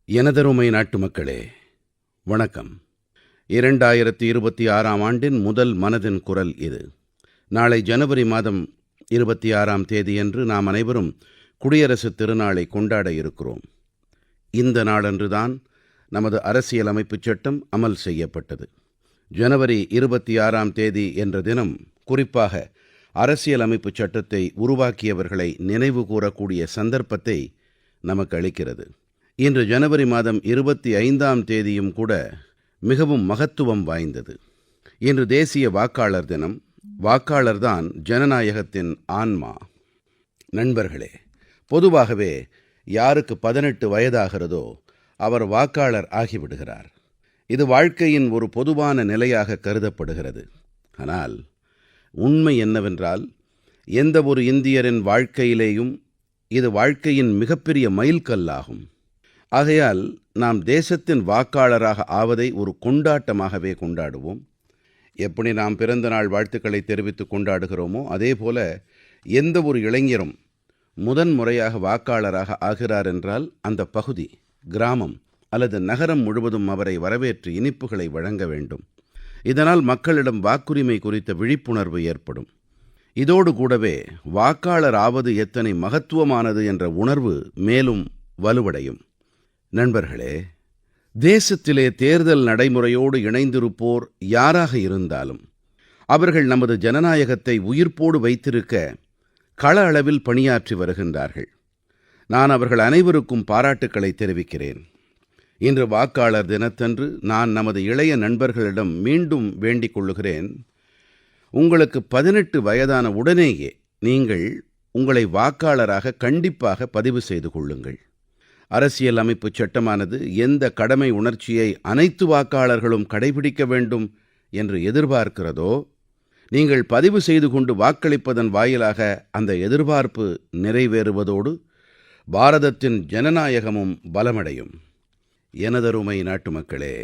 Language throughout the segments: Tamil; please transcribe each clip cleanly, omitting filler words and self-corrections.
எனதருமை நாட்டுமக்களே, வணக்கம். 2026ஆம் ஆண்டின் முதல் மனதின் குரல் இது. நாளை ஜனவரி மாதம் 26ஆம் தேதியன்று நாம் அனைவரும் குடியரசுத் திருநாளை கொண்டாட இருக்கிறோம். இந்த நாளன்று தான் நமது அரசியலமைப்புச் சட்டம் அமல் செய்யப்பட்டது. ஜனவரி 26ஆம் தேதி என்ற தினம் குறிப்பாக அரசியலமைப்புச் சட்டத்தை உருவாக்கியவர்களை நினைவு கூறக்கூடிய சந்தர்ப்பத்தை நமக்கு அளிக்கிறது. இன்று ஜனவரி மாதம் 25ஆம் தேதியும் கூட மிகவும் மகத்துவம் வாய்ந்தது. இன்று தேசிய வாக்காளர் தினம். வாக்காளர்தான் ஜனநாயகத்தின் ஆன்மா. நண்பர்களே, பொதுவாகவே யாருக்கு 18 வயதாகிறதோ அவர் வாக்காளர் ஆகிவிடுகிறார். இது வாழ்க்கையின் ஒரு பொதுவான நிலையாக கருதப்படுகிறது. ஆனால் உண்மை என்னவென்றால், எந்த ஒரு இந்தியரின் வாழ்க்கையிலேயும் இது வாழ்க்கையின் மிகப்பெரிய மைல்கல்லாகும். ஆகையால் நாம் தேசத்தின் வாக்காளராக ஆவதை ஒரு கொண்டாட்டமாகவே கொண்டாடுவோம். எப்படி நாம் பிறந்த நாள் வாழ்த்துக்களை தெரிவித்து கொண்டாடுகிறோமோ அதேபோல எந்த ஒரு இளைஞரும் முதன்முறையாக வாக்காளராக ஆகிறார் என்றால் அந்த பகுதி, கிராமம் அல்லது நகரம் முழுவதும் அவரை வரவேற்று இனிப்புகளை வழங்க வேண்டும். இதனால் மக்களிடம் வாக்குரிமை குறித்த விழிப்புணர்வு ஏற்படும். இதோடு கூடவே வாக்காளர் ஆவது எத்தனை மகத்துவமானது என்ற உணர்வு மேலும் வலுவடையும். நண்பர்களே, தேசத்திலே தேர்தல் நடைமுறையோடு இணைந்திருப்போர் யாராக இருந்தாலும் அவர்கள் நமது ஜனநாயகத்தை உயிர்ப்போடு வைத்திருக்க கள அளவில் பணியாற்றி வருகின்றார்கள். நான் அவர்கள் அனைவருக்கும் பாராட்டுக்களை தெரிவிக்கிறேன். இன்று வாக்காளர் தினத்தன்று நான் நமது இளைய நண்பர்களிடம் மீண்டும் வேண்டிக் கொள்ளுகிறேன். உங்களுக்கு 18 வயதான உடனேயே நீங்கள் உங்களை வாக்காளராக கண்டிப்பாக பதிவு செய்து கொள்ளுங்கள். அரசியல் அமைப்புச் சட்டமானது எந்த கடமை உணர்ச்சியை அனைத்து வாக்காளர்களும் கடைபிடிக்க வேண்டும் என்று எதிர்பார்க்கிறதோ, நீங்கள் பதிவு செய்து கொண்டு வாக்களிப்பதன் வாயிலாக அந்த எதிர்பார்ப்பு நிறைவேறுவதோடு பாரதத்தின் ஜனநாயகமும் பலமடையும். எனதருமை நாட்டுமக்களே,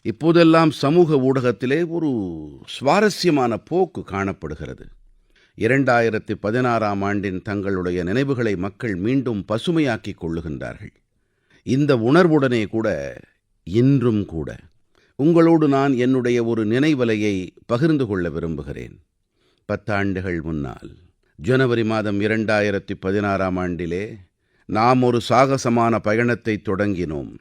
இப்போதெல்லாம் சமூக ஊடகத்திலே ஒரு சுவாரஸ்யமான போக்கு காணப்படுகிறது. 2016ஆம் ஆண்டின் தங்களுடைய நினைவுகளை மக்கள் மீண்டும் பசுமையாக்கிக் கொள்ளுகின்றார்கள். இந்த உணர்வுடனே கூட இன்றும் கூட உங்களோடு நான் என்னுடைய ஒரு நினைவலையை பகிர்ந்து கொள்ள விரும்புகிறேன். 10 ஆண்டுகள் முன்னால் ஜனவரி மாதம் 2016ஆம் ஆண்டிலே நாம் ஒரு சாகசமான பயணத்தை தொடங்கினோம்.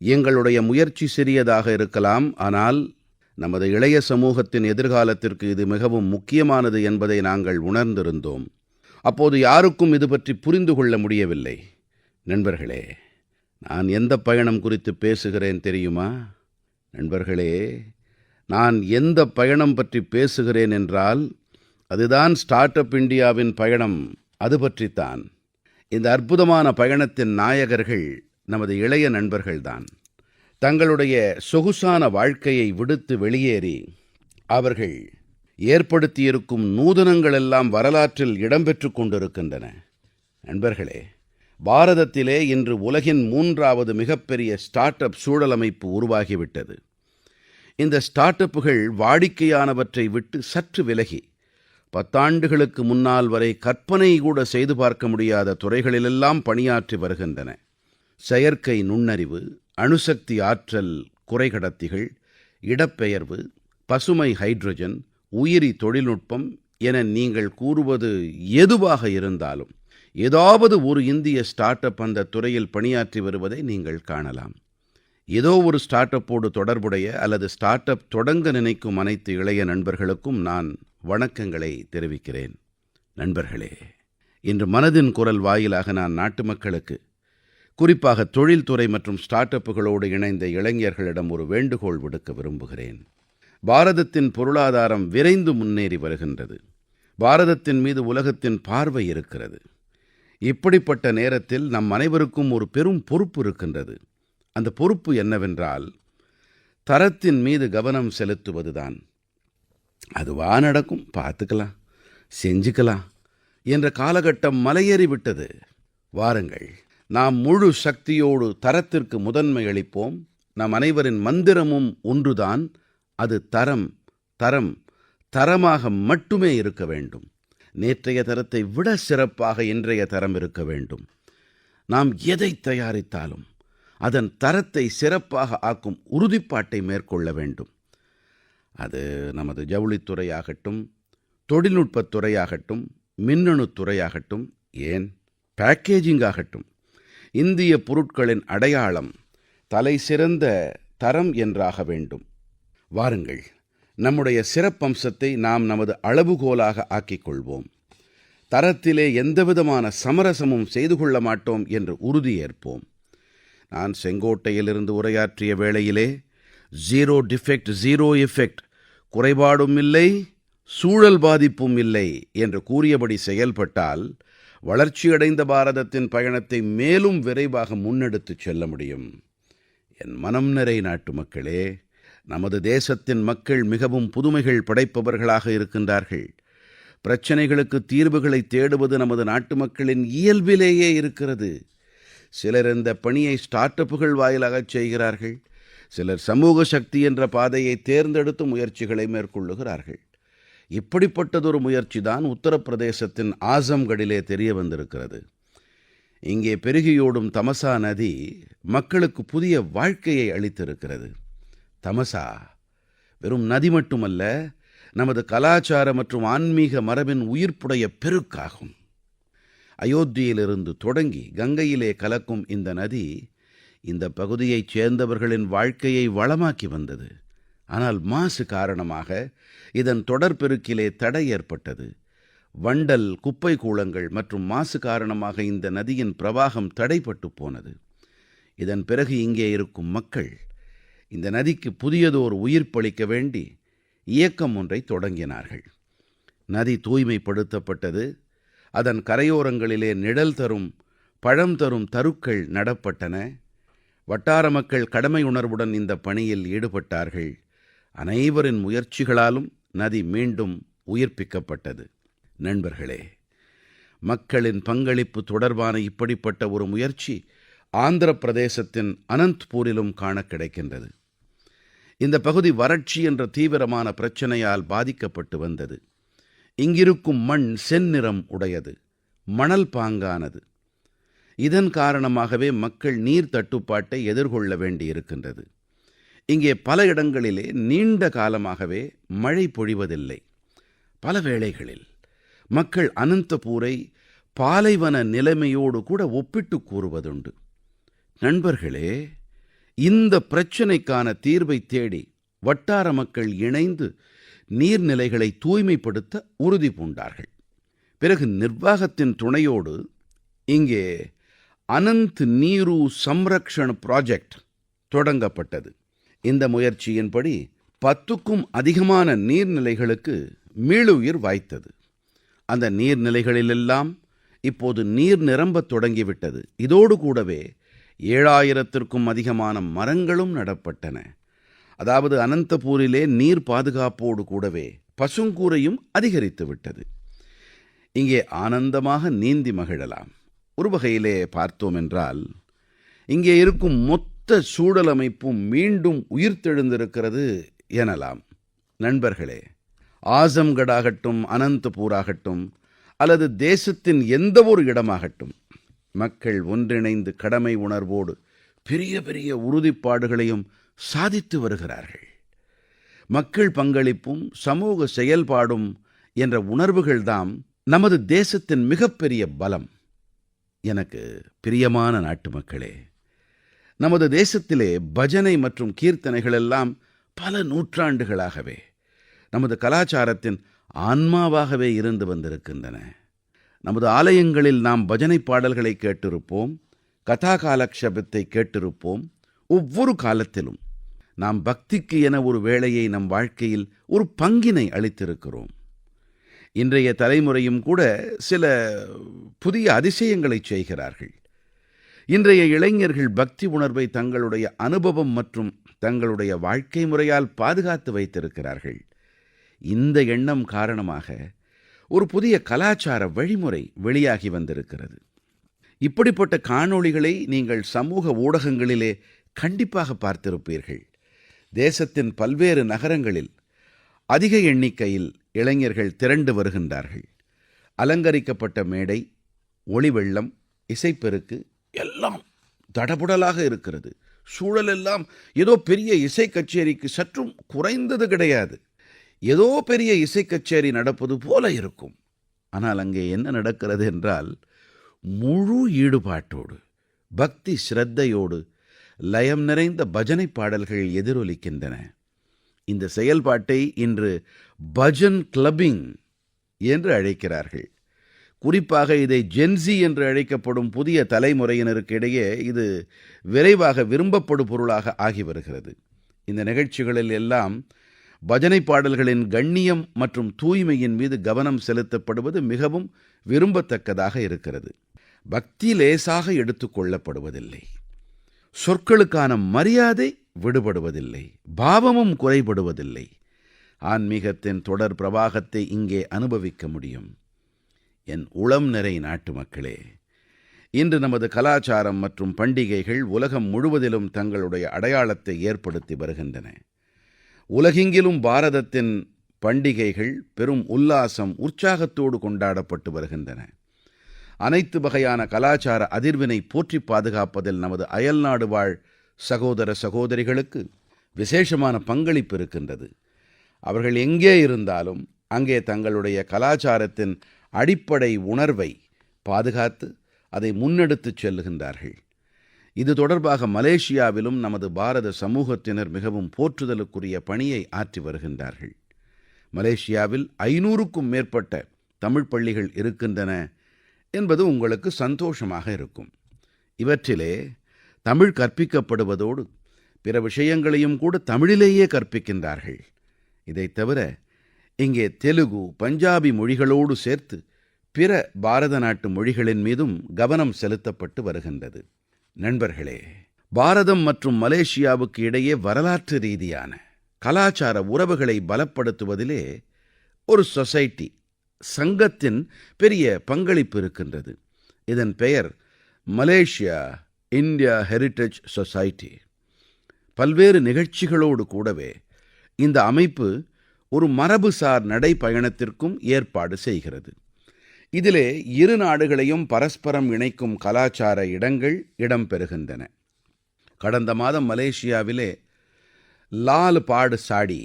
எங்களுடைய முயற்சி சிறியதாக இருக்கலாம், ஆனால் நமது இளைய சமூகத்தின் எதிர்காலத்திற்கு இது மிகவும் முக்கியமானது என்பதை நாங்கள் உணர்ந்திருந்தோம். அப்போது யாருக்கும் இது பற்றி புரிந்து கொள்ள முடியவில்லை. நண்பர்களே, நான் எந்த பயணம் குறித்து பேசுகிறேன் தெரியுமா? நண்பர்களே, நான் எந்த பயணம் பற்றி பேசுகிறேன் என்றால் அதுதான் ஸ்டார்ட் அப் இந்தியாவின் பயணம். அது பற்றித்தான். இந்த அற்புதமான பயணத்தின் நாயகர்கள் நமது இளைய நண்பர்கள்தான். தங்களுடைய சொகுசான வாழ்க்கையை விடுத்து வெளியேறி அவர்கள் ஏற்படுத்தியிருக்கும் நூதனங்களெல்லாம் வரலாற்றில் இடம்பெற்றுக் கொண்டிருக்கின்றன. நண்பர்களே, பாரதத்திலே இன்று உலகின் 3வது மிகப்பெரிய ஸ்டார்ட் அப் சூழலமைப்பு உருவாகிவிட்டது. இந்த ஸ்டார்ட் அப்புகள் வாடிக்கையானவற்றை விட்டு சற்று விலகி 10 ஆண்டுகளுக்கு முன்னால் வரை கற்பனை கூட செய்து பார்க்க முடியாத துறைகளிலெல்லாம் பணியாற்றி வருகின்றன. செயற்கை நுண்ணறிவு, அணுசக்தி ஆற்றல் குறைகடத்திகள், இடப்பெயர்வு, பசுமை ஹைட்ரஜன், உயிரி தொழில்நுட்பம் என நீங்கள் கூறுவது எதுவாக இருந்தாலும் ஏதாவது ஒரு இந்திய ஸ்டார்ட் அப் அந்த துறையில் பணியாற்றி வருவதை நீங்கள் காணலாம். ஏதோ ஒரு ஸ்டார்ட் அப்போடு தொடர்புடைய அல்லது ஸ்டார்ட் அப் தொடங்க நினைக்கும் அனைத்து இளைய நண்பர்களுக்கும் நான் வணக்கங்களை தெரிவிக்கிறேன். நண்பர்களே, இன்று மனதின் குரல் வாயிலாக நான் நாட்டு மக்களுக்கு, குறிப்பாக தொழில்துறை மற்றும் ஸ்டார்ட் அப்புகளோடு இணைந்த இளைஞர்களிடம் ஒரு வேண்டுகோள் விடுக்க விரும்புகிறேன். பாரதத்தின் பொருளாதாரம் விரைந்து முன்னேறி வருகின்றது. பாரதத்தின் மீது உலகத்தின் பார்வை இருக்கிறது. இப்படிப்பட்ட நேரத்தில் நம் அனைவருக்கும் ஒரு பெரும் பொறுப்பு இருக்கின்றது. அந்த பொறுப்பு என்னவென்றால், தரத்தின் மீது கவனம் செலுத்துவதுதான். அதுவா நடக்கும், பார்த்துக்கலாம், செஞ்சுக்கலாம் என்ற காலகட்டம் மலையேறிவிட்டது. வாருங்கள், நாம் முழு சக்தியோடு தரத்திற்கு முதன்மை அளிப்போம். நம் அனைவரின் மந்திரமும் ஒன்றுதான். அது தரம், தரம், தரமாக மட்டுமே இருக்க வேண்டும். நேற்றைய தரத்தை விட சிறப்பாக இன்றைய தரம் இருக்க வேண்டும். நாம் எதை தயாரித்தாலும் அதன் தரத்தை சிறப்பாக ஆக்கும் உறுதிப்பாட்டை மேற்கொள்ள வேண்டும். அது நமது ஜவுளித்துறையாகட்டும், தொழில்நுட்பத் துறையாகட்டும், மின்னணுத் துறையாகட்டும், ஏன் பேக்கேஜிங் ஆகட்டும். இந்திய பொருட்களின் அடையாளம் தலைசிறந்த தரம் என்றாக வேண்டும். வாருங்கள், நம்முடைய சிறப்பம்சத்தை நாம் நமது அளவுகோலாக ஆக்கிக் கொள்வோம். தரத்திலே எந்தவிதமான சமரசமும் செய்து கொள்ள மாட்டோம் என்று உறுதியேற்போம். நான் செங்கோட்டையிலிருந்து உரையாற்றிய வேளையிலே ஜீரோ டிஃபெக்ட் ஜீரோ எஃபெக்ட், குறைபாடும் இல்லை சூழல் பாதிப்பும் இல்லை என்று கூறியபடி செயல்பட்டால் வளர்ச்சியடைந்த பாரதத்தின் பயணத்தை மேலும் விரைவாக முன்னெடுத்துச் செல்ல முடியும். என் மனம் நிறை நாட்டுமக்களே, நமது தேசத்தின் மக்கள் மிகவும் புதுமைகள் படைப்பவர்களாக இருக்கின்றார்கள். பிரச்சனைகளுக்கு தீர்வுகளை தேடுவது நமது நாட்டு மக்களின் இயல்பிலேயே இருக்கிறது. சிலர் இந்த பணியை ஸ்டார்ட் அப்புகள் வாயிலாகச் செய்கிறார்கள். சிலர் சமூக சக்தி என்ற பாதையை தேர்ந்தெடுத்து முயற்சிகளை மேற்கொள்ளுகிறார்கள். இப்படிப்பட்டதொரு முயற்சி தான் உத்தரப்பிரதேசத்தின் ஆசம்கடிலே தெரிய வந்திருக்கிறது. இங்கே பெருகியோடும் தமசா நதி மக்களுக்கு புதிய வாழ்க்கையை அளித்திருக்கிறது. தமசா வெறும் நதி மட்டுமல்ல, நமது கலாச்சார மற்றும் ஆன்மீக மரபின் உயிர்ப்புடைய பெருக்காகும். அயோத்தியிலிருந்து தொடங்கி கங்கையிலே கலக்கும் இந்த நதி இந்த பகுதியைச் சேர்ந்தவர்களின் வாழ்க்கையை வளமாக்கி வந்தது. ஆனால் மாசு காரணமாக இதன் தொடர்பெருக்கிலே தடை ஏற்பட்டது. வண்டல், குப்பை கூளங்கள் மற்றும் மாசு காரணமாக இந்த நதியின் பிரவாகம் தடைப்பட்டு போனது. இதன் பிறகு இங்கே இருக்கும் மக்கள் இந்த நதிக்கு புதியதோர் உயிர்ப்பளிக்க வேண்டி இயக்கம் ஒன்றை தொடங்கினார்கள். நதி தூய்மைப்படுத்தப்பட்டது. அதன் கரையோரங்களிலே நிழல் தரும், பழம் தரும் தருக்கள் நடப்பட்டன. வட்டார மக்கள் கடமை உணர்வுடன் இந்த பணியில் ஈடுபட்டார்கள். அனைவரின் முயற்சிகளாலும் நதி மீண்டும் உயிர்ப்பிக்கப்பட்டது. நண்பர்களே, மக்களின் பங்களிப்பு தொடர்பான இப்படிப்பட்ட ஒரு முயற்சி ஆந்திர பிரதேசத்தின் அனந்த்பூரிலும் காண கிடைக்கின்றது. இந்த பகுதி வறட்சி என்ற தீவிரமான பிரச்சனையால் பாதிக்கப்பட்டு வந்தது. இங்கிருக்கும் மண் செந்நிறம் உடையது, மணல் பாங்கானது. இதன் காரணமாகவே மக்கள் நீர் தட்டுப்பாட்டை எதிர்கொள்ள வேண்டியிருக்கின்றது. இங்கே பல இடங்களிலே நீண்ட காலமாகவே மழை பொழிவதில்லை. பல வேளைகளில் மக்கள் அனந்தபூரை பாலைவன நிலைமையோடு கூட ஒப்பிட்டு கூறுவதுண்டு. நண்பர்களே, இந்த பிரச்சனைக்கான தீர்வை தேடி வட்டார மக்கள் இணைந்து நீர்நிலைகளை தூய்மைப்படுத்த உறுதி பூண்டார்கள். பிறகு நிர்வாகத்தின் துணையோடு இங்கே அனந்த் நீரு சம்ரக்ஷண ப்ராஜெக்ட் தொடங்கப்பட்டது. இந்த முயற்சியின்படி 10க்கும் அதிகமான நீர்நிலைகளுக்கு மீளுயிர் வாய்த்தது. அந்த நீர்நிலைகளிலெல்லாம் இப்போது நீர் நிரம்பத் தொடங்கிவிட்டது. இதோடு கூடவே 7000த்திற்கும் அதிகமான மரங்களும் நடப்பட்டன. அதாவது அனந்தபூரிலே நீர் பாதுகாப்போடு கூடவே பசுங்கூரையும் அதிகரித்து விட்டது. இங்கே ஆனந்தமாக நீந்தி மகிழலாம். ஒரு வகையிலே பார்த்தோம் என்றால் இங்கே இருக்கும் மொத்த சூழலமைப்பும் மீண்டும் உயிர்த்தெழுந்திருக்கிறது எனலாம். நண்பர்களே, ஆசம்கடாகட்டும், அனந்தபூராகட்டும் அல்லது தேசத்தின் எந்த ஒரு இடமாகட்டும், மக்கள் ஒன்றிணைந்து கடமை உணர்வோடு பெரிய பெரிய உறுதிப்பாடுகளையும் சாதித்து வருகிறார்கள். மக்கள் பங்களிப்பும் சமூக செயல்பாடும் என்ற உணர்வுகள்தாம் நமது தேசத்தின் மிகப்பெரிய பலம். எனக்கு பிரியமான நாட்டு மக்களே, நமது தேசத்திலே பஜனை மற்றும் கீர்த்தனைகள் எல்லாம் பல நூற்றாண்டுகளாகவே நமது கலாச்சாரத்தின் ஆன்மாவாகவே இருந்து வந்திருக்கின்றன. நமது ஆலயங்களில் நாம் பஜனை பாடல்களை கேட்டிருப்போம், கதா காலக்ஷேபத்தை கேட்டிருப்போம். ஒவ்வொரு காலத்திலும் நாம் பக்திக்கு என ஒரு வேளையை நம் வாழ்க்கையில் ஒரு பங்கினை அளித்திருக்கிறோம். இன்றைய தலைமுறையும் கூட சில புதிய அதிசயங்களை செய்கிறார்கள். இன்றைய இளைஞர்கள் பக்தி உணர்வை தங்களுடைய அனுபவம் மற்றும் தங்களுடைய வாழ்க்கை முறையால் பாதுகாத்து வைத்திருக்கிறார்கள். இந்த எண்ணம் காரணமாக ஒரு புதிய கலாச்சார வழிமுறை வெளியாகி வந்திருக்கிறது. இப்படிப்பட்ட காணொளிகளை நீங்கள் சமூக ஊடகங்களிலே கண்டிப்பாக பார்த்திருப்பீர்கள். தேசத்தின் பல்வேறு நகரங்களில் அதிக எண்ணிக்கையில் இளைஞர்கள் திரண்டு வருகின்றார்கள். அலங்கரிக்கப்பட்ட மேடை, ஒளி வெள்ளம், இசைப்பெருக்கு எல்லாம் தடபுடலாக இருக்கிறது. சூழலெல்லாம் ஏதோ பெரிய இசை கச்சேரிக்கு சற்றும் குறைந்தது கிடையாது. ஏதோ பெரிய இசை கச்சேரி நடப்பது போல இருக்கும். ஆனால் அங்கே என்ன நடக்கிறது என்றால், முழு ஈடுபாட்டோடு, பக்தி சிரத்தையோடு லயம் நிறைந்த பஜனை பாடல்கள் எதிரொலிக்கின்றன. இந்த செயல்பாட்டை இன்று பஜன் கிளப்பிங் என்று அழைக்கிறார்கள். குறிப்பாக இதை ஜென்ஸி என்று அழைக்கப்படும் புதிய தலைமுறையினருக்கு இடையே இது விரைவாக விரும்பப்படும் பொருளாக ஆகி வருகிறது. இந்த நிகழ்ச்சிகளில் எல்லாம் பஜனை பாடல்களின் கண்ணியம் மற்றும் தூய்மையின் மீது கவனம் செலுத்தப்படுவது மிகவும் விரும்பத்தக்கதாக இருக்கிறது. பக்தி லேசாக எடுத்துக் கொள்ளப்படுவதில்லை. சொற்களுக்கான மரியாதை விடுபடுவதில்லை. பாவமும் குறைபடுவதில்லை. ஆன்மீகத்தின் தொடர் பிரவாகத்தை இங்கே அனுபவிக்க முடியும். என் உளம் நிறை நாட்டு மக்களே, இன்று நமது கலாச்சாரம் மற்றும் பண்டிகைகள் உலகம் முழுவதிலும் தங்களுடைய அடையாளத்தை ஏற்படுத்தி வருகின்றன. உலகெங்கிலும் பாரதத்தின் பண்டிகைகள் பெரும் உல்லாசம், உற்சாகத்தோடு கொண்டாடப்பட்டு வருகின்றன. அனைத்து வகையான கலாச்சார அதிர்வினை போற்றி பாதுகாப்பதில் நமது அயல்நாடு வாழ் சகோதர சகோதரிகளுக்கு விசேஷமான பங்களிப்பு இருக்கின்றது. அவர்கள் எங்கே இருந்தாலும் அங்கே தங்களுடைய கலாச்சாரத்தின் அடிப்படை உணர்வை பாதுகாத்து அதை முன்னெடுத்துச் செல்லுகின்றார்கள். இது தொடர்பாக மலேசியாவிலும் நமது பாரத சமூகத்தினர் மிகவும் போற்றுதலுக்குரிய பணியை ஆற்றி வருகின்றார்கள். மலேசியாவில் 500க்கும் மேற்பட்ட தமிழ் பள்ளிகள் இருக்கின்றன என்பது உங்களுக்கு சந்தோஷமாக இருக்கும். இவற்றிலே தமிழ் கற்பிக்கப்படுவதோடு பிற விஷயங்களையும் கூட தமிழிலேயே கற்பிக்கின்றார்கள். இதைத் தவிர இங்கே தெலுகு, பஞ்சாபி மொழிகளோடு சேர்த்து பிற பாரத நாட்டு மொழிகளின் மீதும் கவனம் செலுத்தப்பட்டு வருகின்றது. நண்பர்களே, பாரதம் மற்றும் மலேசியாவுக்கு இடையே வரலாற்று ரீதியான கலாச்சார உறவுகளை பலப்படுத்துவதிலே ஒரு சொசைட்டி, சங்கத்தின் பெரிய பங்களிப்பு இருக்கின்றது. இதன் பெயர் மலேசியா இந்தியா ஹெரிடேஜ் சொசைட்டி. பல்வேறு நிகழ்ச்சிகளோடு கூடவே இந்த அமைப்பு ஒரு மரபுசார் நடைப்பயணத்திற்கும் ஏற்பாடு செய்கிறது. இதிலே இரு நாடுகளையும் பரஸ்பரம் இணைக்கும் கலாச்சார இடங்கள் இடம்பெறுகின்றன. கடந்த மாதம் மலேசியாவிலே லால் பாடு சாடி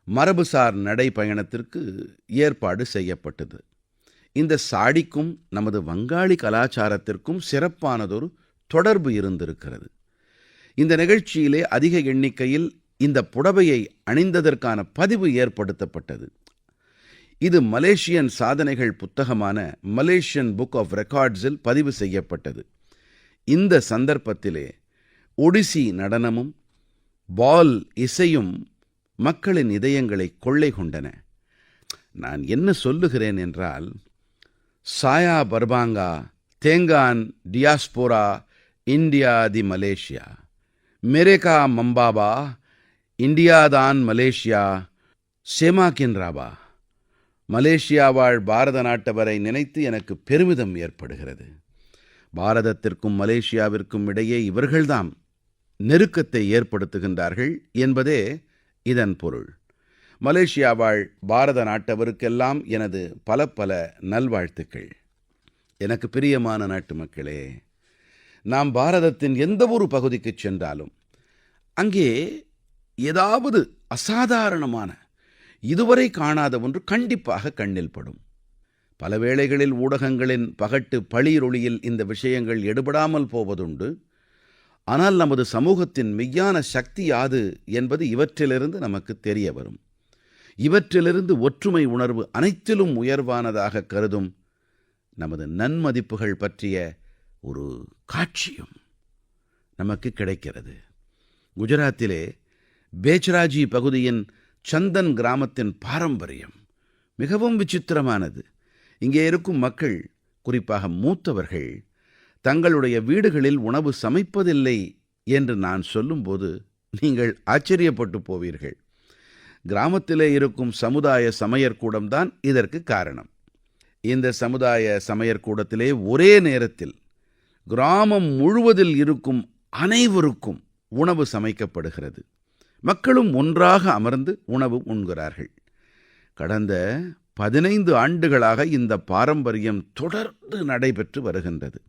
மரபுசார் நடைப்பயணத்திற்கு ஏற்பாடு செய்யப்பட்டது. இந்த சாடிக்கும் நமது வங்காளி கலாச்சாரத்திற்கும் சிறப்பானதொரு தொடர்பு இருந்திருக்கிறது. இந்த நிகழ்ச்சியிலே அதிக எண்ணிக்கையில் இந்த புடவையை அணிந்ததற்கான பதிவு ஏற்படுத்தப்பட்டது. இது மலேசியன் சாதனைகள் புத்தகமான மலேசியன் புக் ஆஃப் ரெக்கார்ட்ஸில் பதிவு செய்யப்பட்டது. இந்த சந்தர்ப்பத்திலே ஒடிசி நடனமும் பால் இசையும் மக்களின் இதயங்களை கொள்ளை கொண்டன. நான் என்ன சொல்லுகிறேன் என்றால், சாயா பர்பாங்கா தேங்கான் டியாஸ்போரா இந்தியா தி மலேசியா, மெரேகா மம்பாபா இந்தியாதான் மலேசியா, சேமாக்கின்ராபா. மலேசியா வாழ் பாரத நாட்டவரை நினைத்து எனக்கு பெருமிதம் ஏற்படுகிறது. பாரதத்திற்கும் மலேசியாவிற்கும் இடையே இவர்கள்தாம் நெருக்கத்தை ஏற்படுத்துகின்றார்கள் என்பதே இதன் பொருள். மலேசியா வாழ் பாரத நாட்டவருக்கெல்லாம் எனது பல பல நல்வாழ்த்துக்கள். எனக்கு பிரியமான நாட்டு மக்களே, நாம் பாரதத்தின் எந்த ஒரு பகுதிக்குச் சென்றாலும் அங்கே ஏதாவது அசாதாரணமான, இதுவரை காணாத ஒன்று கண்டிப்பாக கண்ணில் படும். பல வேளைகளில் ஊடகங்களின் பகட்டு பளிரொளியில் இந்த விஷயங்கள் எடுபடாமல் போவதுண்டு. ஆனால் நமது சமூகத்தின் மெய்யான சக்தி யாது என்பது இவற்றிலிருந்து நமக்கு தெரிய வரும். இவற்றிலிருந்து ஒற்றுமை உணர்வு அனைத்திலும் உயர்வானதாக கருதும் நமது நன்மதிப்புகள் பற்றிய ஒரு காட்சியும் நமக்கு கிடைக்கிறது. குஜராத்திலே பேச்ராஜி பகுதியின் சந்தன் கிராமத்தின் பாரம்பரியம் மிகவும் விசித்திரமானது. இங்கே இருக்கும் மக்கள், குறிப்பாக மூத்தவர்கள், தங்களுடைய வீடுகளில் உணவு சமைப்பதில்லை என்று நான் சொல்லும்போது நீங்கள் ஆச்சரியப்பட்டு போவீர்கள். கிராமத்திலே இருக்கும் சமுதாய சமையற்கூடம்தான் இதற்கு காரணம். இந்த சமுதாய சமையற்கூடத்திலே ஒரே நேரத்தில் கிராமம் முழுவதில் இருக்கும் அனைவருக்கும் உணவு சமைக்கப்படுகிறது. மக்களும் ஒன்றாக அமர்ந்து உணவு உண்கிறார்கள். கடந்த 15 ஆண்டுகளாக இந்த பாரம்பரியம் தொடர்ந்து நடைபெற்று வருகின்றது.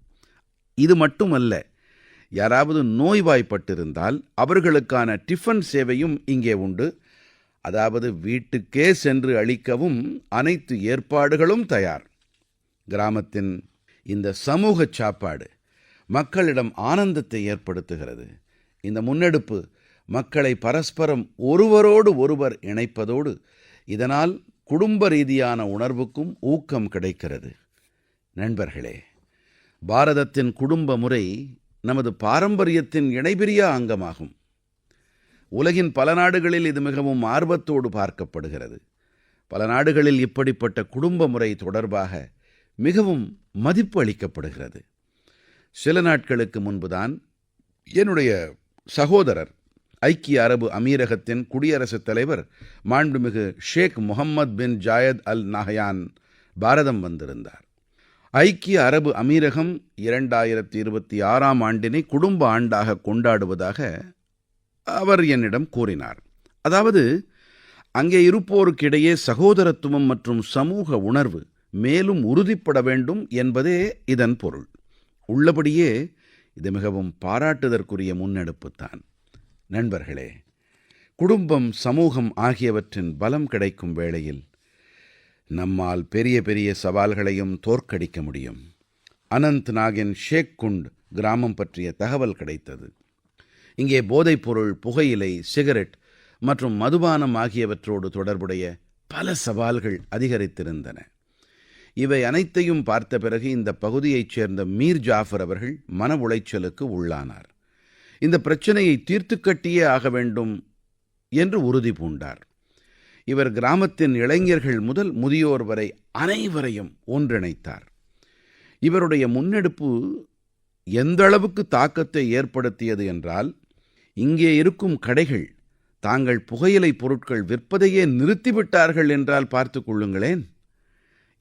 இது மட்டுமல்ல, யாராவது நோய்வாய்ப்பட்டிருந்தால் அவர்களுக்கான டிஃபன் சேவையும் இங்கே உண்டு. அதாவது வீட்டுக்கே சென்று அளிக்கவும் அனைத்து ஏற்பாடுகளும் தயார். கிராமத்தின் இந்த சமூக சாப்பாடு மக்களிடம் ஆனந்தத்தை ஏற்படுத்துகிறது. இந்த முன்னெடுப்பு மக்களை பரஸ்பரம் ஒருவரோடு ஒருவர் இணைப்பதோடு இதனால் குடும்ப ரீதியான உணர்வுக்கும் ஊக்கம் கிடைக்கிறது. நண்பர்களே, பாரதத்தின் குடும்ப முறை நமது பாரம்பரியத்தின் இணைபிரியா அங்கமாகும். உலகின் பல நாடுகளில் இது மிகவும் ஆர்வத்தோடு பார்க்கப்படுகிறது. பல நாடுகளில் இப்படிப்பட்ட குடும்ப முறை தொடர்பாக மிகவும் மதிப்பு அளிக்கப்படுகிறது. சில நாட்களுக்கு முன்புதான் என்னுடைய சகோதரர் ஐக்கிய அரபு அமீரகத்தின் குடியரசுத் தலைவர் மாண்புமிகு ஷேக் முஹம்மத் பின் ஜாயத் அல் நஹயான் பாரதம் வந்திருந்தார். ஐக்கிய அரபு அமீரகம் 2026ஆம் ஆண்டினை குடும்ப ஆண்டாக கொண்டாடுவதாக அவர் என்னிடம் கூறினார். அதாவது அங்கே இருப்போருக்கிடையே சகோதரத்துவம் மற்றும் சமூக உணர்வு மேலும் உறுதிப்பட வேண்டும் என்பதே இதன் பொருள். உள்ளபடியே இது மிகவும் பாராட்டுதற்குரிய முன்னெடுப்புத்தான். நண்பர்களே, குடும்பம், சமூகம் ஆகியவற்றின் பலம் கிடைக்கும் வேளையில் நம்மால் பெரிய பெரிய சவால்களையும் தோற்கடிக்க முடியும். அனந்த்நாகின் ஷேக் குண்ட் கிராமம் பற்றிய தகவல் கிடைத்தது. இங்கே போதைப்பொருள், புகையிலை, சிகரெட் மற்றும் மதுபானம் ஆகியவற்றோடு தொடர்புடைய பல சவால்கள் அதிகரித்திருந்தன. இவை அனைத்தையும் பார்த்த பிறகு இந்த பகுதியைச் சேர்ந்த மீர் ஜாஃபர் அவர்கள் மன உளைச்சலுக்கு உள்ளானார். இந்த பிரச்சனையை தீர்த்து கட்டியே ஆக வேண்டும் என்று உறுதி பூண்டார். இவர் கிராமத்தின் இளைஞர்கள் முதல் முதியோர் வரை அனைவரையும் ஒன்றிணைத்தார். இவருடைய முன்னெடுப்பு எந்த அளவுக்கு தாக்கத்தை ஏற்படுத்தியது என்றால், இங்கே இருக்கும் கடைகள் தாங்கள் புகையிலை பொருட்கள் விற்பதையே நிறுத்திவிட்டார்கள் என்றால் பார்த்துக் கொள்ளுங்களேன்.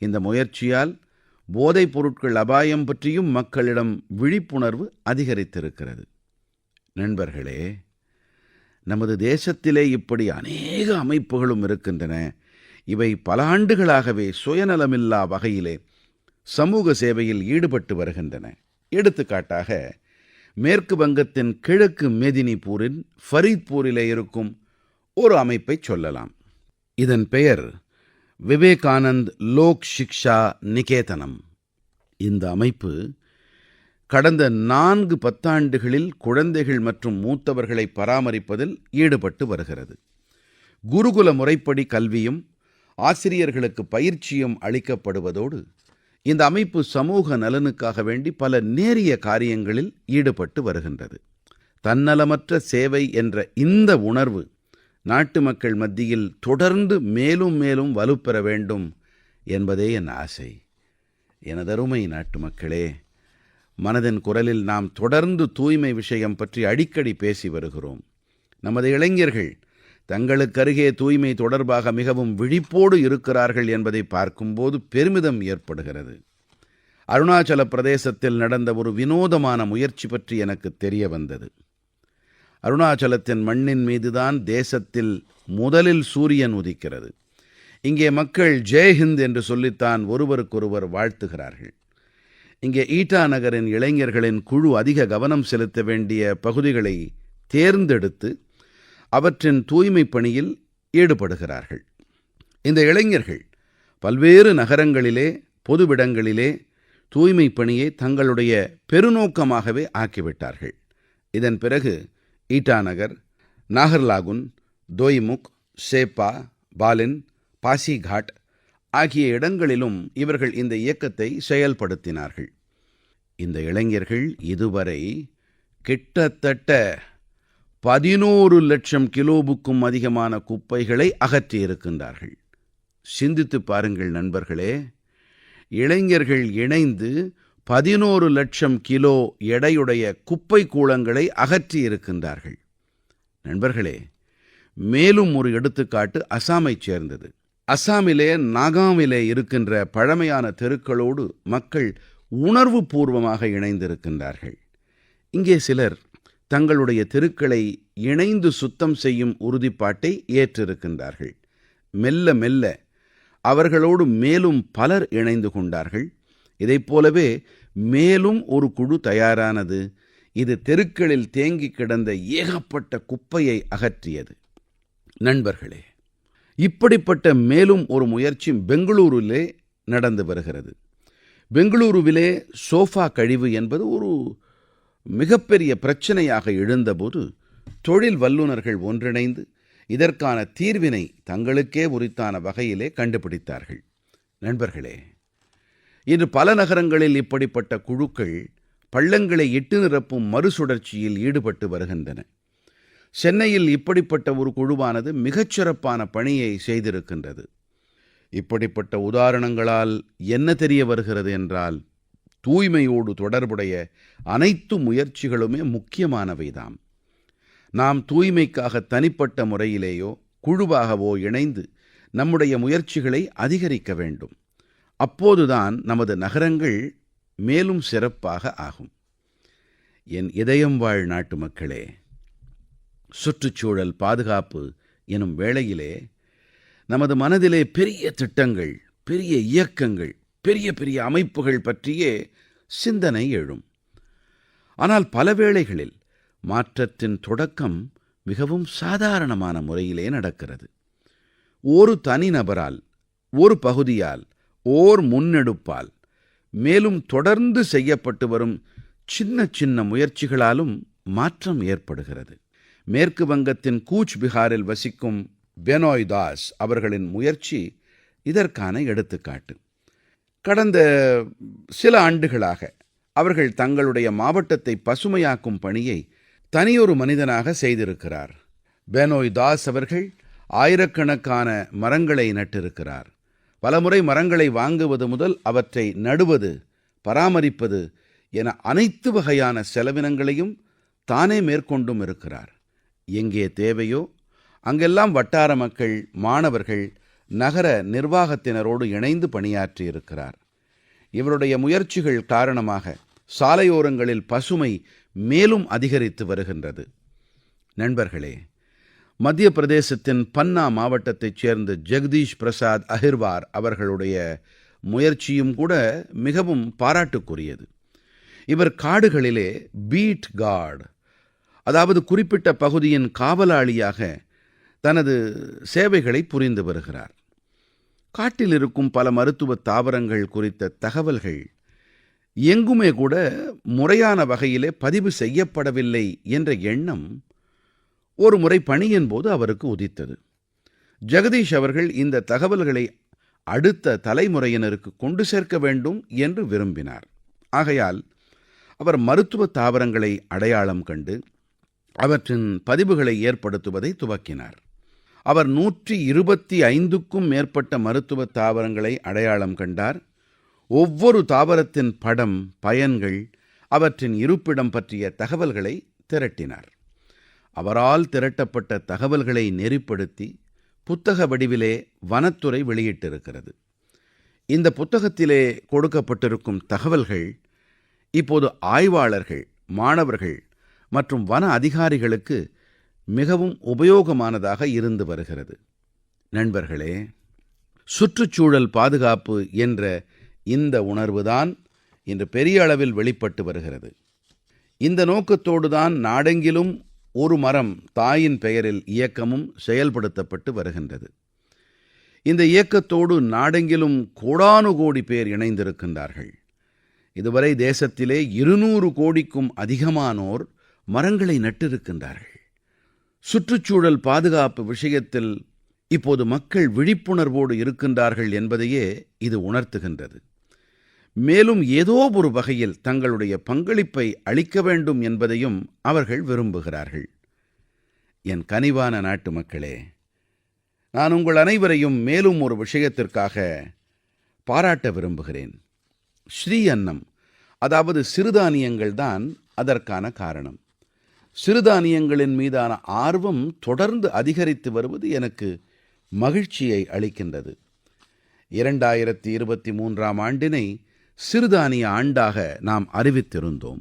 இந்த முயற்சியால் போதைப் பொருட்கள் அபாயம் பற்றியும் மக்களிடம் விழிப்புணர்வு அதிகரித்திருக்கிறது. நண்பர்களே, நமது தேசத்திலே இப்படி அநேக அமைப்புகளும் இருக்கின்றன. இவை பல ஆண்டுகளாகவே சுயநலமில்லா வகையிலே சமூக சேவையில் ஈடுபட்டு வருகின்றன. எடுத்துக்காட்டாக, மேற்கு வங்கத்தின் கிழக்கு மேதினிபூரின் ஃபரீத்பூரிலே இருக்கும் ஒரு அமைப்பை சொல்லலாம். இதன் பெயர் விவேகானந்த் லோக் சிக்ஷா நிகேதனம். இந்த அமைப்பு கடந்த 4 பத்தாண்டுகளில் குழந்தைகள் மற்றும் மூத்தவர்களை பராமரிப்பதில் ஈடுபட்டு வருகிறது. குருகுல முறைப்படி கல்வியும் ஆசிரியர்களுக்கு பயிற்சியும் அளிக்கப்படுவதோடு இந்த அமைப்பு சமூக நலனுக்காக வேண்டி பல நேரிய காரியங்களில் ஈடுபட்டு வருகின்றது. தன்னலமற்ற சேவை என்ற இந்த உணர்வு நாட்டு மக்கள் மத்தியில் தொடர்ந்து மேலும் மேலும் வலுப்பெற வேண்டும் என்பதே என் ஆசை. எனதருமை நாட்டு மக்களே, மனதின் குரலில் நாம் தொடர்ந்து தூய்மை விஷயம் பற்றி அடிக்கடி பேசி வருகிறோம். நமது இளைஞர்கள் தங்களுக்கருகே தூய்மை தொடர்பாக மிகவும் விழிப்போடு இருக்கிறார்கள் என்பதை பார்க்கும்போது பெருமிதம் ஏற்படுகிறது. அருணாச்சல பிரதேசத்தில் நடந்த ஒரு வினோதமான முயற்சி பற்றி எனக்கு தெரிய வந்தது. அருணாச்சலத்தின் மண்ணின் மீதுதான் தேசத்தில் முதலில் சூரியன் உதிக்கிறது. இங்கே மக்கள் ஜெய்ஹிந்த் என்று சொல்லித்தான் ஒருவருக்கொருவர் வாழ்த்துகிறார்கள். இங்கே ஈட்டா நகரின் இளைஞர்களின் குழு அதிக கவனம் செலுத்த வேண்டிய பகுதிகளை தேர்ந்தெடுத்து அவற்றின் தூய்மைப் பணியில் ஈடுபடுகிறார்கள். இந்த இளைஞர்கள் பல்வேறு நகரங்களிலே, பொதுவிடங்களிலே தூய்மைப் பணியை தங்களுடைய பெருநோக்கமாகவே ஆக்கிவிட்டார்கள். இதன் பிறகு ஈட்டாநகர், நாகர்லாகுன், தோய்முக், சேப்பா, பாலின், பாசிகாட் ஆகிய இடங்களிலும் இவர்கள் இந்த இயக்கத்தை செயல்படுத்தினார்கள். இந்த இளைஞர்கள் இதுவரை கிட்டத்தட்ட 11 லட்சம் கிலோவுக்கும் அதிகமான குப்பைகளை அகற்றியிருக்கின்றார்கள். சிந்தித்துப் பாருங்கள் நண்பர்களே, இளைஞர்கள் இணைந்து 11 லட்சம் கிலோ எடையுடைய குப்பை கூளங்களை அகற்றியிருக்கின்றார்கள். நண்பர்களே, மேலும் ஒரு எடுத்துக்காட்டு அசாமைச் சேர்ந்தது. அசாமிலே நாகாமிலே இருக்கின்ற பழமையான தெருக்களோடு மக்கள் உணர்வு பூர்வமாக இணைந்திருக்கின்றார்கள். இங்கே சிலர் தங்களுடைய தெருக்களை இணைந்து சுத்தம் செய்யும் உறுதிப்பாட்டை ஏற்றிருக்கின்றார்கள். மெல்ல மெல்ல அவர்களோடு மேலும் பலர் இணைந்து கொண்டார்கள். இதைப் போலவே மேலும் ஒரு குழு தயாரானது. இது தெருக்களில் தேங்கிக் கிடந்த ஏகப்பட்ட குப்பையை அகற்றியது. நண்பர்களே, இப்படிப்பட்ட மேலும் ஒரு முயற்சி பெங்களூருவிலே நடந்து வருகிறது. பெங்களூருவிலே சோஃபா கழிவு என்பது ஒரு மிகப்பெரிய பிரச்சனையாக எழுந்தபோது தொழில் வல்லுநர்கள் ஒன்றிணைந்து இதற்கான தீர்வினை தங்களுக்கே உரித்தான வகையிலே கண்டுபிடித்தார்கள். நண்பர்களே, இன்று பல நகரங்களில் இப்படிப்பட்ட குழுக்கள் பள்ளங்களை இட்டு நிரப்பும் மறுசுழற்சியில் ஈடுபட்டு வருகின்றன. சென்னையில் இப்படிப்பட்ட ஒரு குழுவானது மிகச்சிறப்பான பணியை செய்திருக்கின்றது. இப்படிப்பட்ட உதாரணங்களால் என்ன தெரிய வருகிறது என்றால், தூய்மையோடு தொடர்புடைய அனைத்து முயற்சிகளுமே முக்கியமானவைதாம். நாம் தூய்மைக்காக தனிப்பட்ட முறையிலேயோ குழுவாகவோ இணைந்து நம்முடைய முயற்சிகளை அதிகரிக்க வேண்டும். அப்போதுதான் நமது நகரங்கள் மேலும் சிறப்பாக ஆகும். என் இதயம் வாழ் நாட்டு மக்களே, சுற்றுச்சூழல் பாதுகாப்பு எனும் வேளையிலே நமது மனதிலே பெரிய திட்டங்கள், பெரிய இயக்கங்கள், பெரிய பெரிய அமைப்புகள் பற்றியே சிந்தனை எழும். ஆனால் பல வேளைகளில் மாற்றத்தின் தொடக்கம் மிகவும் சாதாரணமான முறையிலே நடக்கிறது. ஒரு தனிநபரால், ஒரு பகுதியால், ஓர் முன்னெடுப்பால், மேலும் தொடர்ந்து செய்யப்பட்டு வரும் சின்ன சின்ன முயற்சிகளாலும் மாற்றம் ஏற்படுகிறது. மேற்கு வங்கத்தின் கூச் பிஹாரில் வசிக்கும் பெனோய் தாஸ் அவர்களின் முயற்சி இதற்கான எடுத்துக்காட்டு. கடந்த சில ஆண்டுகளாக அவர்கள் தங்களுடைய மாவட்டத்தை பசுமையாக்கும் பணியை தனியொரு மனிதனாக செய்திருக்கிறார். பெனோய் தாஸ் அவர்கள் ஆயிரக்கணக்கான மரங்களை நட்டிருக்கிறார். பலமுறை மரங்களை வாங்குவது முதல் அவற்றை நடுவது, பராமரிப்பது என அனைத்து வகையான செலவினங்களையும் தானே மேற்கொண்டும் இருக்கிறார். எங்கே தேவையோ அங்கெல்லாம் வட்டார மக்கள், மாணவர்கள், நகர நிர்வாகத்தினரோடு இணைந்து பணியாற்றியிருக்கிறார். இவருடைய முயற்சிகள் காரணமாக சாலையோரங்களில் பசுமை மேலும் அதிகரித்து வருகின்றது. நண்பர்களே, மத்திய பிரதேசத்தின் பன்னா மாவட்டத்தைச் சேர்ந்த ஜெகதீஷ் பிரசாத் அஹிர்வார் அவர்களுடைய முயற்சியும் கூட மிகவும் பாராட்டுக்குரியது. இவர் காடுகளிலே பீட் கார்டு, அதாவது குறிப்பிட்ட பகுதியின் காவலாளியாக தனது சேவைகளை புரிந்து வருகிறார். காட்டில் இருக்கும் பல மருத்துவ தாவரங்கள் குறித்த தகவல்கள் எங்குமே கூட முறையான வகையிலே பதிவு செய்யப்படவில்லை என்ற எண்ணம் ஒரு முறை பணியின் போது அவருக்கு உதித்தது. ஜெகதீஷ் அவர்கள் இந்த தகவல்களை அடுத்த தலைமுறையினருக்கு கொண்டு சேர்க்க வேண்டும் என்று விரும்பினார். ஆகையால் அவர் மருத்துவ தாவரங்களை அடையாளம் கண்டு அவற்றின் பதிவுகளை ஏற்படுத்துவதை துவக்கினார். அவர் 125க்கும் மேற்பட்ட மருத்துவ தாவரங்களை அடையாளம் கண்டார். ஒவ்வொரு தாவரத்தின் படம், பயன்கள், அவற்றின் இருப்பிடம் பற்றிய தகவல்களை திரட்டினார். அவரால் திரட்டப்பட்ட தகவல்களை நெறிப்படுத்தி புத்தக வடிவிலே வனத்துறை வெளியிட்டிருக்கிறது. இந்த புத்தகத்திலே கொடுக்கப்பட்டிருக்கும் தகவல்கள் இப்போது ஆய்வாளர்கள், மாணவர்கள் மற்றும் வன அதிகாரிகளுக்கு மிகவும் உபயோகமானதாக இருந்து வருகிறது. நண்பர்களே, சுற்றுச்சூழல் பாதுகாப்பு என்ற இந்த உணர்வுதான் இன்று பெரிய அளவில் வெளிப்பட்டு வருகிறது. இந்த நோக்கத்தோடு தான் நாடெங்கிலும் ஒரு மரம் தாயின் பெயரில் இயக்கமும் செயல்படுத்தப்பட்டு வருகின்றது. இந்த இயக்கத்தோடு நாடெங்கிலும் கோடானுகோடி பேர் இணைந்திருக்கின்றார்கள். இதுவரை தேசத்திலே 200 கோடிக்கும் அதிகமானோர் மரங்களை நட்டிருக்கின்றார்கள். சுற்றுச்சூழல் பாதுகாப்பு விஷயத்தில் இப்போது மக்கள் விழிப்புணர்வோடு இருக்கின்றார்கள் என்பதையே இது உணர்த்துகின்றது. மேலும் ஏதோ ஒரு வகையில் தங்களுடைய பங்களிப்பை அளிக்க வேண்டும் என்பதையும் அவர்கள் விரும்புகிறார்கள். என் கனிவான நாட்டு மக்களே, நான் உங்கள் அனைவரையும் மேலும் ஒரு விஷயத்திற்காக பாராட்ட விரும்புகிறேன். ஸ்ரீ அன்னம், அதாவது சிறுதானியங்கள் தான் அதற்கான காரணம். சிறுதானியங்களின் மீதான ஆர்வம் தொடர்ந்து அதிகரித்து வருவது எனக்கு மகிழ்ச்சியை அளிக்கின்றது. 2023ஆம் ஆண்டினை சிறுதானிய ஆண்டாக நாம் அறிவித்திருந்தோம்.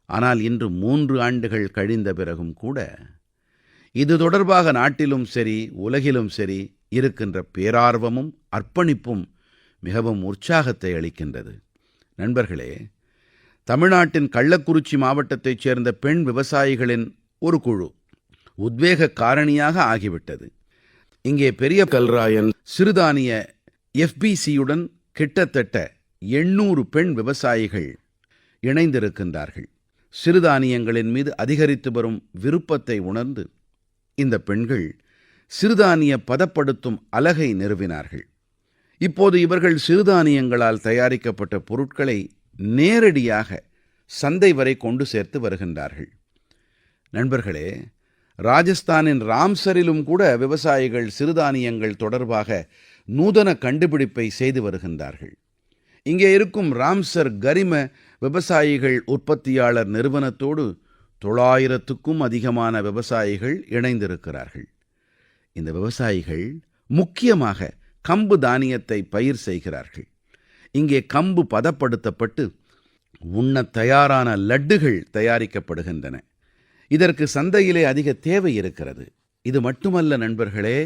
ஆனால் இன்று 3 ஆண்டுகள் கழிந்த பிறகும் கூட இது தொடர்பாக நாட்டிலும் சரி, உலகிலும் சரி இருக்கின்ற பேரார்வமும் அர்ப்பணிப்பும் மிகவும் உற்சாகத்தை அளிக்கின்றது. நண்பர்களே, தமிழ்நாட்டின் கள்ளக்குறிச்சி மாவட்டத்தைச் சேர்ந்த பெண் விவசாயிகளின் ஒரு குழு உத்வேக காரணியாக ஆகிவிட்டது. இங்கே பெரிய கல்ராயன் சிறுதானிய FBCயுடன் கிட்டத்தட்ட 800 பெண் விவசாயிகள் இணைந்திருக்கின்றார்கள். சிறுதானியங்களின் மீது அதிகரித்து வரும் விருப்பத்தை உணர்ந்து இந்த பெண்கள் சிறுதானிய பதப்படுத்தும் அலகை நிறுவினார்கள். இப்போது இவர்கள் சிறுதானியங்களால் தயாரிக்கப்பட்ட பொருட்களை நேரடியாக சந்தை வரை கொண்டு சேர்த்து வருகின்றார்கள். நண்பர்களே, ராஜஸ்தானின் ராம்சரிலும் கூட விவசாயிகள் சிறுதானியங்கள் தொடர்பாக நூதன கண்டுபிடிப்பை செய்து வருகின்றார்கள். இங்கே இருக்கும் ராம்சர் கரிம விவசாயிகள் உற்பத்தியாளர் நிறுவனத்தோடு 900க்கும் அதிகமான விவசாயிகள் இணைந்திருக்கிறார்கள். இந்த விவசாயிகள் முக்கியமாக கம்பு தானியத்தை பயிர் செய்கிறார்கள். இங்கே கம்பு பதப்படுத்தப்பட்டு உண்ணத் தயாரான லட்டுகள் தயாரிக்கப்படுகின்றன. இதற்கு சந்தையிலே அதிக தேவை இருக்கிறது. இது மட்டுமல்ல நண்பர்களே,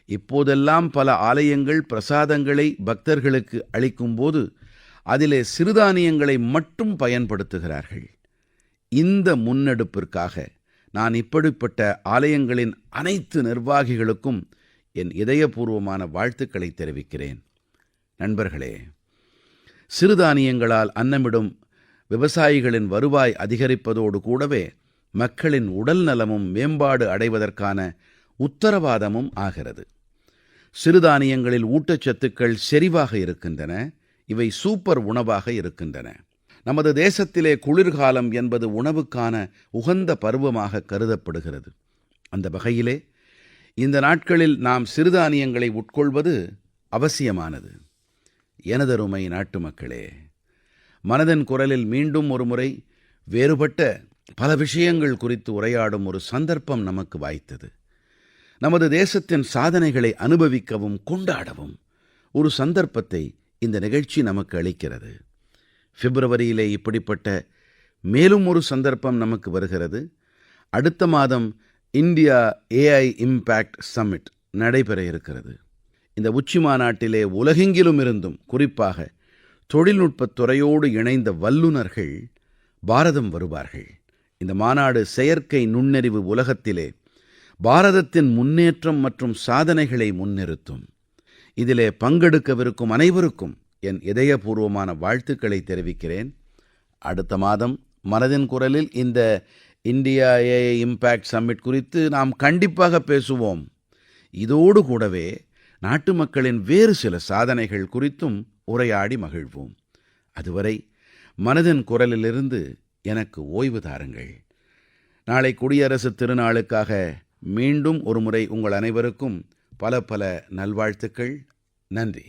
இப்போதெல்லாம் பல ஆலயங்கள் பிரசாதங்களை பக்தர்களுக்கு அளிக்கும்போது அதிலே சிறுதானியங்களை மட்டும் பயன்படுத்துகிறார்கள். இந்த முன்னெடுப்பிற்காக நான் இப்படிப்பட்ட ஆலயங்களின் அனைத்து நிர்வாகிகளுக்கும் என் இதயபூர்வமான வாழ்த்துக்களை தெரிவிக்கிறேன். நண்பர்களே, சிறுதானியங்களால் அன்னமிடும் விவசாயிகளின் வருவாய் அதிகரிப்பதோடு கூடவே மக்களின் உடல் நலமும் மேம்பாடு அடைவதற்கான உத்தரவாதமும் ஆகிறது. சிறுதானியங்களில் ஊட்டச்சத்துக்கள் செறிவாக இருக்கின்றன. இவை சூப்பர் உணவாக இருக்கின்றன. நமது தேசத்திலே குளிர்காலம் என்பது உணவுக்கான உகந்த பருவமாக கருதப்படுகிறது. அந்த வகையிலே இந்த நாட்களில் நாம் சிறுதானியங்களை உட்கொள்வது அவசியமானது. எனதருமை நாட்டுமக்களே, மனதின் குரலில் மீண்டும் ஒரு முறை வேறுபட்ட பல விஷயங்கள் குறித்து உரையாடும் ஒரு சந்தர்ப்பம் நமக்கு வாய்த்தது. நமது தேசத்தின் சாதனைகளை அனுபவிக்கவும் கொண்டாடவும் ஒரு சந்தர்ப்பத்தை இந்த நிகழ்ச்சி நமக்கு அளிக்கிறது. பிப்ரவரியிலே இப்படிப்பட்ட மேலும் ஒரு சந்தர்ப்பம் நமக்கு வருகிறது. அடுத்த மாதம் இந்தியா AI இம்பேக்ட் சம்மிட் நடைபெற இருக்கிறது. இந்த உச்சி மாநாட்டிலே உலகெங்கிலும் இருந்தும் குறிப்பாக தொழில்நுட்பத் துறையோடு இணைந்த வல்லுநர்கள் பாரதம் வருவார்கள். இந்த மாநாடு செயற்கை நுண்ணறிவு உலகத்திலே பாரதத்தின் முன்னேற்றம் மற்றும் சாதனைகளை முன்னிறுத்தும். இதிலே பங்கெடுக்கவிருக்கும் அனைவருக்கும் என் இதயபூர்வமான வாழ்த்துக்களை தெரிவிக்கிறேன். அடுத்த மாதம் மனதின் குரலில் இந்த இந்தியா AI இம்பேக்ட் சம்மிட் குறித்து நாம் கண்டிப்பாக பேசுவோம். இதோடு கூடவே நாட்டு மக்களின் வேறு சில சாதனைகள் குறித்தும் உரையாடி மகிழ்வோம். அதுவரை மனதின் குரலிலிருந்து எனக்கு ஓய்வு தாருங்கள். நாளை குடியரசுத் திருநாளுக்காக மீண்டும் ஒருமுறை உங்கள் அனைவருக்கும் பல பல நல்வாழ்த்துக்கள். நன்றி.